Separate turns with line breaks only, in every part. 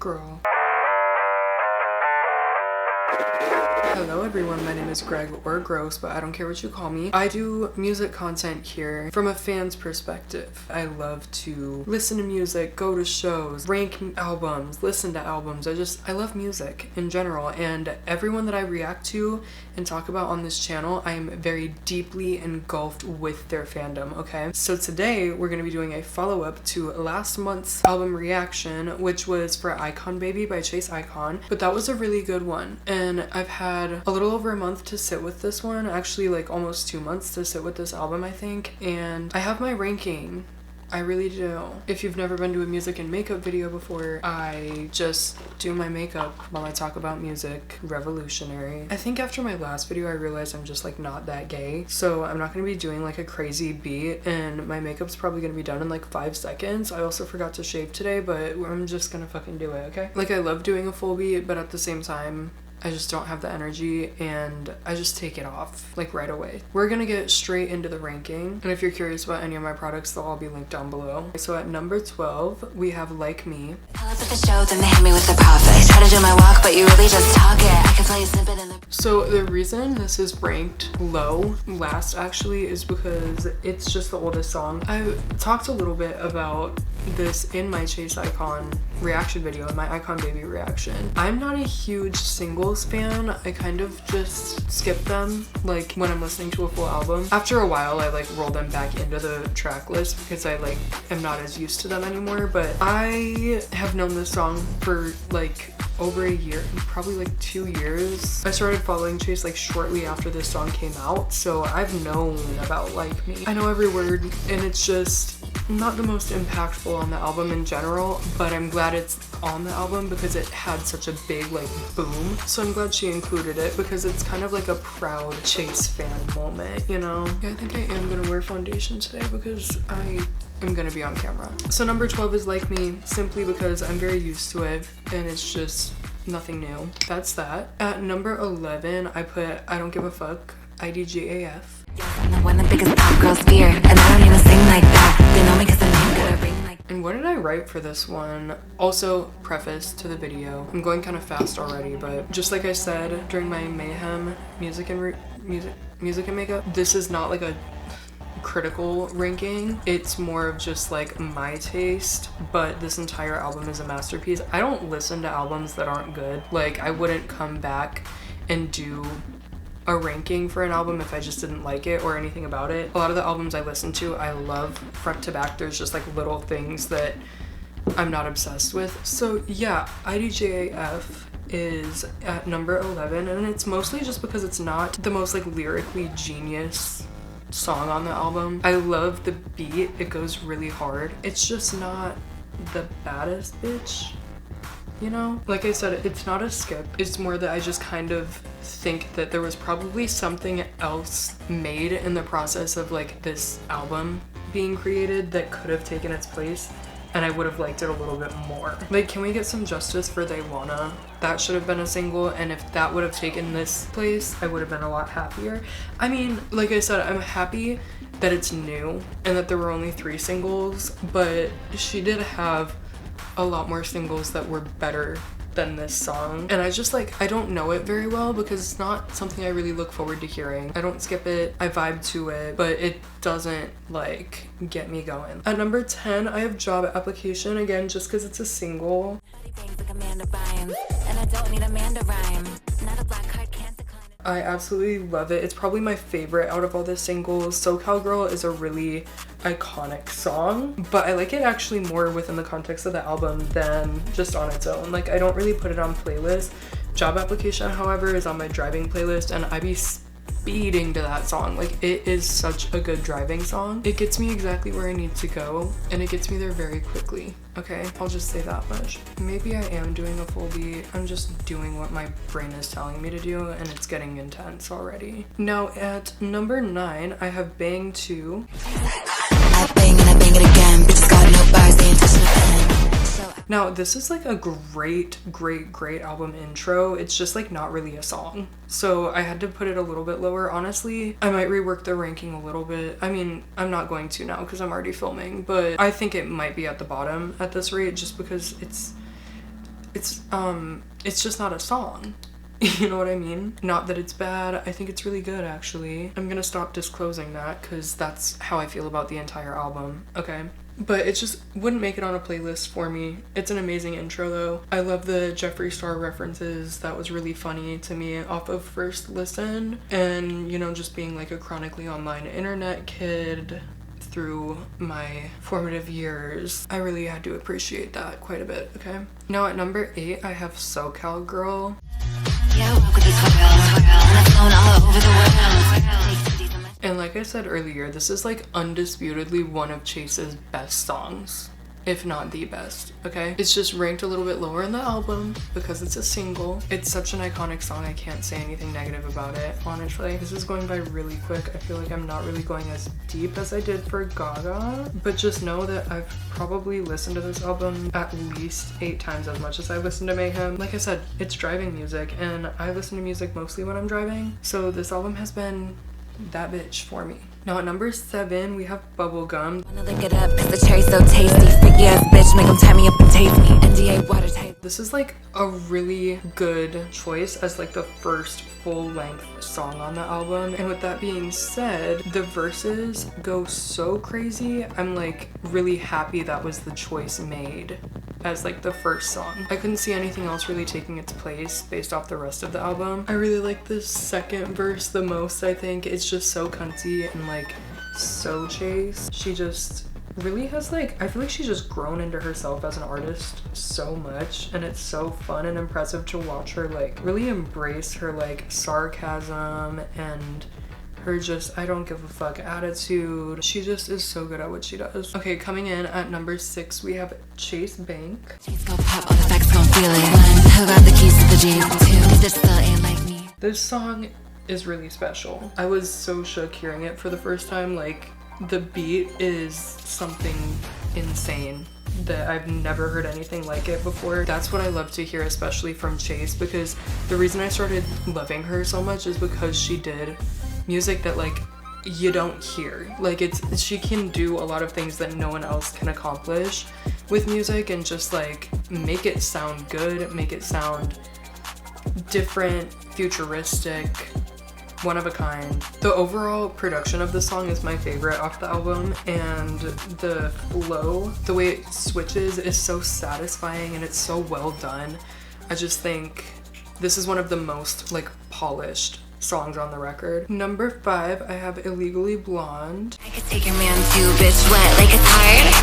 girl. Hello everyone, my name is Greg, or Gross, but I don't care what you call me. I do music content here from a fan's perspective. I love to listen to music, go to shows, rank albums, listen to albums. I love music in general, and everyone that I react to and talk about on this channel, I am very deeply engulfed with their fandom, okay? So today we're gonna be doing a follow-up to last month's album reaction, which was for Icon Baby by Chase Icon, but that was a really good one, and I've had a little over a month to sit with this one, actually like almost 2 months to sit with this album, I think, and I have my ranking. I really do. If you've never been to a music and makeup video before, I just do my makeup while I talk about music. Revolutionary. I think after my last video I realized I'm just like not that gay, so I'm not gonna be doing like a crazy beat, and my makeup's probably gonna be done in like 5 seconds. I also forgot to shave today, but I'm just gonna fucking do it, okay? Like, I love doing a full beat, but at the same time I just don't have the energy, and I just take it off like right away. We're gonna get straight into the ranking, and if you're curious about any of my products, they'll all be linked down below. So at number 12 we have Like Me. So the reason this is ranked low last actually is because it's just the oldest song. I talked a little bit about this in my Chase Icon reaction video, in my Icon Baby reaction. I'm not a huge singles fan. I kind of just skip them like when I'm listening to a full album. After a while I like roll them back into the track list because I like am not as used to them anymore, but I have known this song for like over a year, probably like 2 years. I started following Chase like shortly after this song came out, so I've known about Like Me. I know every word, and it's just not the most impactful on the album in general, but I'm glad it's on the album because it had such a big like boom. So I'm glad she included it because it's kind of like a proud Chase fan moment, you know? Yeah, I think I am gonna wear foundation today because I'm gonna be on camera. So number 12 is Like Me, simply because I'm very used to it and it's just nothing new. That's that. At number 11 I put I Don't Give a Fuck, IDGAF.
I'm the one the biggest pop girls fear, and I don't even sing like that. They know me cause I'm got a ring like.
And what did I write for this one? Also, preface to the video. I'm going kind of fast already, but just like I said during my Mayhem music and makeup, this is not like a critical ranking. It's more of just like my taste, but this entire album is a masterpiece. I don't listen to albums that aren't good. Like, I wouldn't come back and do a ranking for an album if I just didn't like it or anything about it. A lot of the albums I listen to, I love front to back. There's just like little things that I'm not obsessed with. So yeah, IDJAF is at number 11, and it's mostly just because it's not the most like lyrically genius song on the album. I love the beat, it goes really hard. It's just not the baddest bitch, you know? Like I said, it's not a skip. It's more that I just kind of think that there was probably something else made in the process of like this album being created that could have taken its place, and I would have liked it a little bit more. Like, can we get some justice for They Wanna? That should have been a single, and if that would have taken this place, I would have been a lot happier. I mean, like I said, I'm happy that it's new and that there were only 3 singles, but she did have a lot more singles that were better than this song, and I just like, I don't know it very well because it's not something I really look forward to hearing. I don't skip it, I vibe to it, but it doesn't like get me going. At number 10 I have Job Application, again just because it's a single. I absolutely love it. It's probably my favorite out of all the singles. SoCal Girl is a really iconic song, but I like it actually more within the context of the album than just on its own. Like, I don't really put it on playlists. Job Application, however, is on my driving playlist, and I be speeding to that song. Like, it is such a good driving song. It gets me exactly where I need to go, and it gets me there very quickly. Okay, I'll just say that much. Maybe I am doing a full beat. I'm just doing what my brain is telling me to do, and it's getting intense already. Now at number 9 I have Bang 2.
I bang and I bang it again. Bitches got no bars, they ain't touching a pen.
Now this is like a great album intro. It's just like not really a song, so I had to put it a little bit lower. Honestly, I might rework the ranking a little bit. I mean, I'm not going to now because I'm already filming, but I think it might be at the bottom at this rate just because it's just not a song. You know what I mean? Not that it's bad. I think it's really good, actually. I'm gonna stop disclosing that because that's how I feel about the entire album, okay? But it just wouldn't make it on a playlist for me. It's an amazing intro though. I love the Jeffree Star references. That was really funny to me off of first listen. And, you know, just being like a chronically online internet kid through my formative years, I really had to appreciate that quite a bit, okay? Now at number 8, I have SoCal Girl. And like I said earlier, this is like undisputedly one of Chase's best songs, if not the best, okay? It's just ranked a little bit lower in the album because it's a single. It's such an iconic song, I can't say anything negative about it, honestly. This is going by really quick. I feel like I'm not really going as deep as I did for Gaga, but just know that I've probably listened to this album at least 8 times as much as I listened to Mayhem. Like I said, it's driving music, and I listen to music mostly when I'm driving, so this album has been that bitch for me. Now at number 7, we have Bubblegum.
Wanna lick it up cause the cherry's so tasty. Freaky ass bitch, make 'em tie me up and tape me. NDA watertight.
This is like a really good choice as like the first full-length song on the album. And with that being said, the verses go so crazy. I'm like really happy that was the choice made as like the first song. I couldn't see anything else really taking its place based off the rest of the album. I really like the second verse the most, I think. It's just so cunty and like so Chase. She just really has like, I feel like she's just grown into herself as an artist so much, and it's so fun and impressive to watch her like really embrace her like sarcasm and her just I don't give a fuck attitude. She just is so good at what she does. Okay, coming in at number 6, we have Chase Bank.
Chase gon' pop, all the facts gon' feel it. One, who got the keys to the G2? Cause this still ain't like me.
This song is really special. I was so shook hearing it for the first time. Like, the beat is something insane that I've never heard anything like it before. That's what I love to hear, especially from Chase, because the reason I started loving her so much is because she did music that like you don't hear. Like she can do a lot of things that no one else can accomplish with music, and just like make it sound good, make it sound different, futuristic, one of a kind. The overall production of the song is my favorite off the album, and the flow, the way it switches is so satisfying and it's so well done. I just think this is one of the most like polished songs on the record. Number 5, I have Illegally Blonde.
I could take your man too, bitch, wet like it's hard.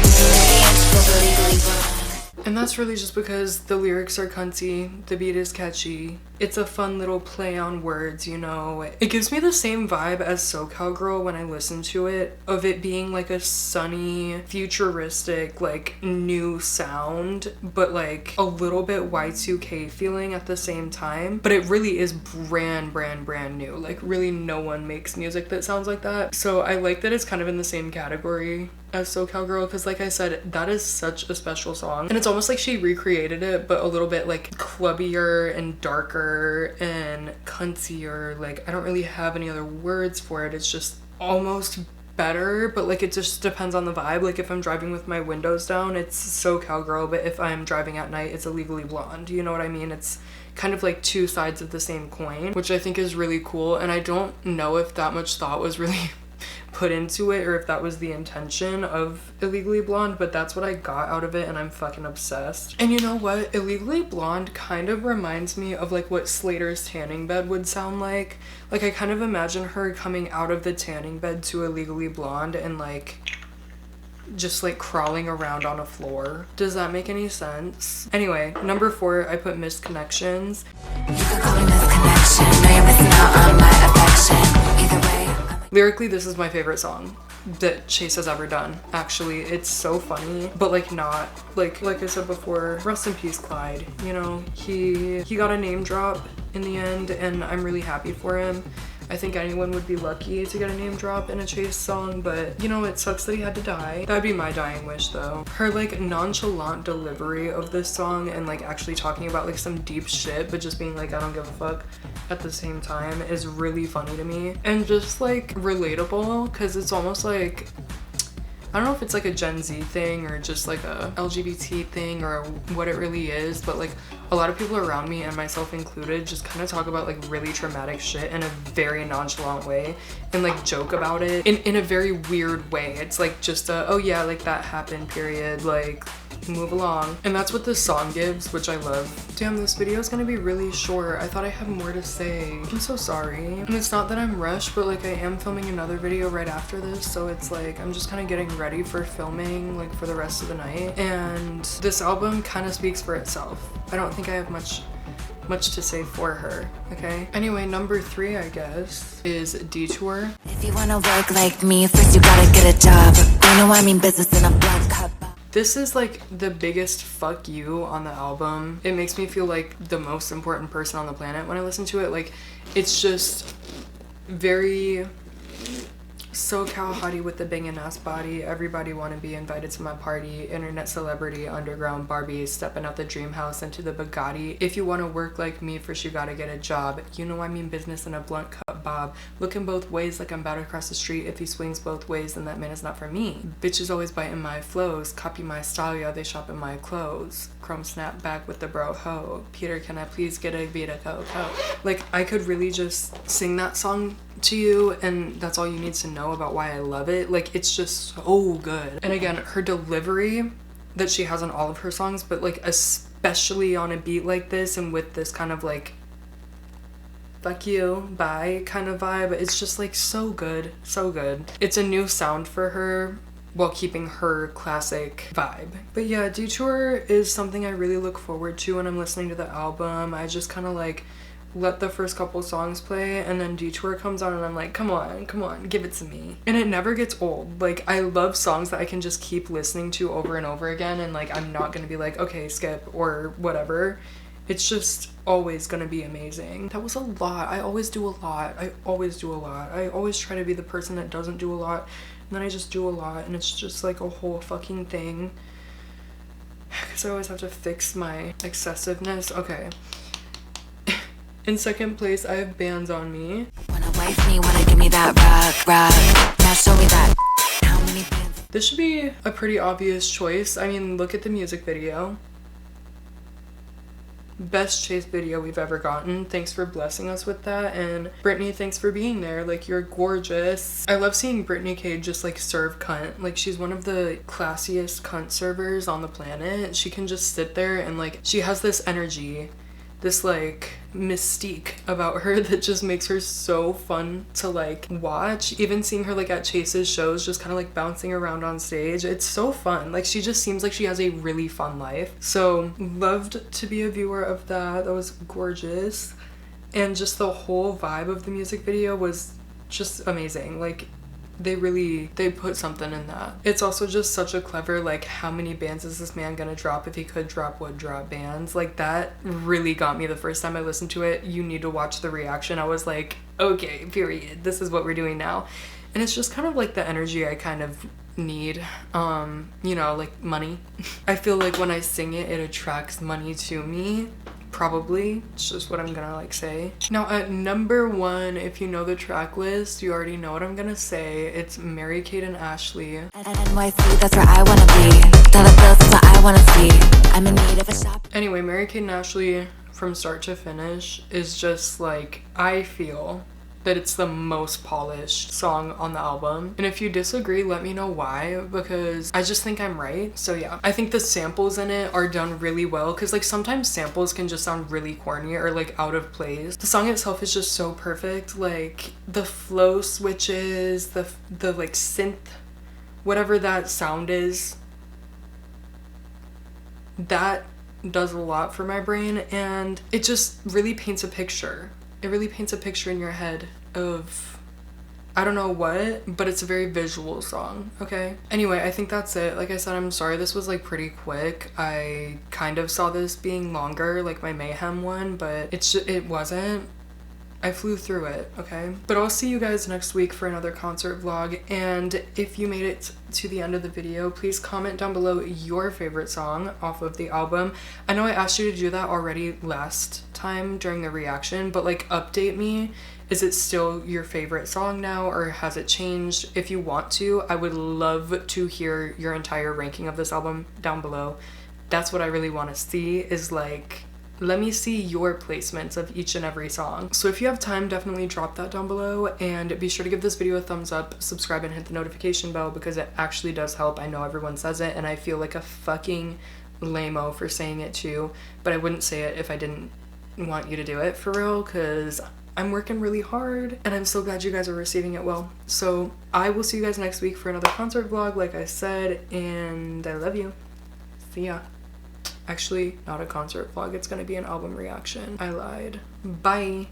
And that's really just because the lyrics are cunty, the beat is catchy, it's a fun little play on words, you know. It gives me the same vibe as SoCal Girl when I listen to it, of it being like a sunny, futuristic, like new sound, but like a little bit Y2K feeling at the same time. But it really is brand new. Like really no one makes music that sounds like that. So I like that it's kind of in the same category as SoCal Girl, because like I said, that is such a special song, and it's almost like she recreated it but a little bit like clubbier and darker and cuntier. Like I don't really have any other words for it. It's just almost better, but like it just depends on the vibe. Like if I'm driving with my windows down, it's SoCal Girl, but if I'm driving at night, it's Illegally Blonde. You know what I mean? It's kind of like two sides of the same coin, which I think is really cool, and I don't know if that much thought was really put into it or if that was the intention of Illegally Blonde, but that's what I got out of it, and I'm fucking obsessed. And you know what? Illegally Blonde kind of reminds me of like what Slater's tanning bed would sound like. Like I kind of imagine her coming out of the tanning bed to Illegally Blonde and like just like crawling around on a floor. Does that make any sense? Anyway, number 4, I put Missed Connections.
You could call me misconnection. Now you're missing out on my affection. Either way.
Lyrically, this is my favorite song that Chase has ever done. Actually, it's so funny, but like not like I said before, rest in peace Clyde. You know, he got a name drop in the end, and I'm really happy for him. I think anyone would be lucky to get a name drop in a Chase song, but you know, it sucks that he had to die. That'd be my dying wish though. Her like nonchalant delivery of this song and like actually talking about like some deep shit, but just being like, I don't give a fuck at the same time is really funny to me and just like relatable, because it's almost like I don't know if it's like a Gen Z thing or just like a LGBT thing or what it really is, but like a lot of people around me, and myself included, just kind of talk about like really traumatic shit in a very nonchalant way and like joke about it in a very weird way. It's like just a, oh yeah, like that happened, period, like move along. And that's what this song gives, which I love. Damn, this video is gonna be really short. I thought I had more to say. I'm so sorry. And it's not that I'm rushed, but like I am filming another video right after this, so it's like I'm just kind of getting ready for filming like for the rest of the night. And this album kind of speaks for itself. I don't think I have much to say for her, okay? Anyway, number 3, I guess, is Detour.
If you wanna work like me, first you gotta get a job. You know I mean business in a black cup.
This is like the biggest fuck you on the album. It makes me feel like the most important person on the planet when I listen to it. Like, it's just very SoCal hottie with the bangin' ass body. Everybody wanna be invited to my party. Internet celebrity, underground Barbie, stepping out the dream house into the Bugatti. If you wanna work like me, first you gotta get a job. You know I mean business in a blunt cut bob. Looking both ways like I'm about to cross the street. If he swings both ways, then that man is not for me. Bitches always biting my flows. Copy my style, yeah, they shop in my clothes. Chrome snap back with the bro ho. Peter, can I please get a Vita Coco? Like, I could really just sing that song to you, and that's all you need to know about why I love it. Like, it's just so good. And again, her delivery that she has on all of her songs, but like especially on a beat like this and with this kind of like fuck you, bye kind of vibe, it's just like so good, so good. It's a new sound for her while keeping her classic vibe. But yeah, Detour is something I really look forward to when I'm listening to the album. I just kind of like let the first couple songs play, and then Detour comes on and I'm like, come on, give it to me. And it never gets old. Like, I love songs that I can just keep listening to over and over again, and like I'm not gonna be like, okay, skip or whatever. It's just always gonna be amazing. That was a lot. I always do a lot. I always try to be the person that doesn't do a lot, and then I just do a lot, and it's just like a whole fucking thing, because I always have to fix my excessiveness. Okay. In second place, I have Bands on Me.
Wanna wife me, wanna give me that rock. Now show me that. How many bands?
This should be a pretty obvious choice. I mean, look at the music video. Best chase video we've ever gotten. Thanks for blessing us with that. And Brittany, thanks for being there. Like, you're gorgeous. I love seeing Brittany K just like serve cunt. Like, she's one of the classiest cunt servers on the planet. She can just sit there and like, she has this energy, this like mystique about her that just makes her so fun to like watch. Even seeing her like at Chase's shows, just kind of like bouncing around on stage, it's so fun. Like, she just seems like she has a really fun life. So loved to be a viewer of that. That was gorgeous. And just the whole vibe of the music video was just amazing. Like, they put something in that. It's also just such a clever, like, how many bands is this man gonna drop? If he could drop, would drop bands. Like, that really got me the first time I listened to it. You need to watch the reaction. I was like, okay, period, this is what we're doing now. And it's just kind of like the energy I kind of need, you know, like money. I feel like when I sing it, it attracts money to me. Probably. It's just what I'm gonna like say. Now at number 1, if you know the track list, you already know what I'm gonna say. It's Mary-Kate and Ashley.
NYC, that's where I wanna be. Dollar bills, that's what I wanna see. I'm in need of a shop.
Anyway, Mary-Kate and Ashley from start to finish is just like, I feel that it's the most polished song on the album. And if you disagree, let me know why, because I just think I'm right. So yeah, I think the samples in it are done really well, because like sometimes samples can just sound really corny or like out of place. The song itself is just so perfect. Like the flow switches, the like synth, whatever that sound is, that does a lot for my brain, and it just really paints a picture. It really paints a picture in your head of, I don't know what, but it's a very visual song, okay? Anyway, I think that's it. Like I said, I'm sorry this was like pretty quick. I kind of saw this being longer, like my Mayhem one, but it wasn't. I flew through it, okay? But I'll see you guys next week for another concert vlog, and if you made it to the end of the video, please comment down below your favorite song off of the album. I know I asked you to do that already last time during the reaction, but like update me Is it still your favorite song now, or has it changed? If you want to, I would love to hear your entire ranking of this album down below. That's what I really want to see, is like, let me see your placements of each and every song. So if you have time, definitely drop that down below, and be sure to give this video a thumbs up, subscribe, and hit the notification bell, because it actually does help. I know everyone says it, and I feel like a fucking lame-o for saying it too, but I wouldn't say it if I didn't want you to do it for real, because I'm working really hard, and I'm so glad you guys are receiving it well. So I will see you guys next week for another concert vlog, like I said, and I love you. See ya. Actually, not a concert vlog, it's gonna be an album reaction. I lied. Bye.